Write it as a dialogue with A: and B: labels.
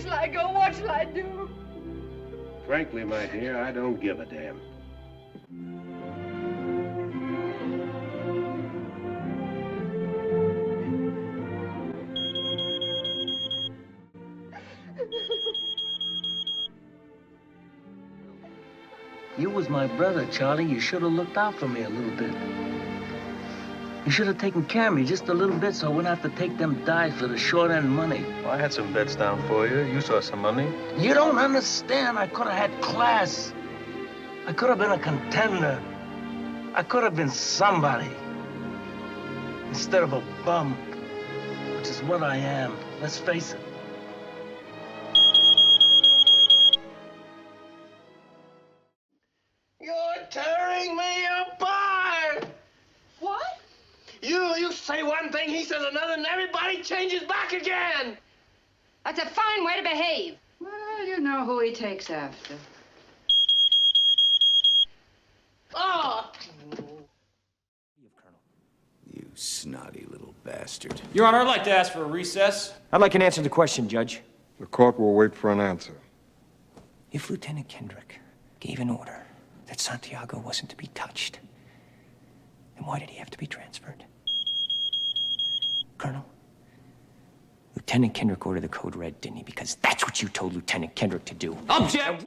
A: shall I go? What shall I do?
B: Frankly, my dear, I don't give a damn.
C: You was my brother, Charlie. You should have looked out for me a little bit. You should have taken care of me just a little bit so I wouldn't have to take them dives for the short end money.
D: Well, I had some bets down for you. You saw some money.
C: You don't understand. I could have had class. I could have been a contender. I could have been somebody. Instead of a bum, which is what I am. Let's face it. You're tearing me apart!
A: What?
C: You say one thing, he says another, and everybody changes back again!
A: That's a fine way to behave.
E: Well, you know who he takes after.
C: Oh!
F: You snotty little bastard.
G: Your Honor, I'd like to ask for a recess.
H: I'd like an answer to the question, Judge.
I: The court will wait for an answer.
H: If Lieutenant Kendrick gave an order that Santiago wasn't to be touched, then why did he have to be transferred? Colonel, Lieutenant Kendrick ordered the code red, didn't he? Because that's what you told Lieutenant Kendrick to do.
G: Object!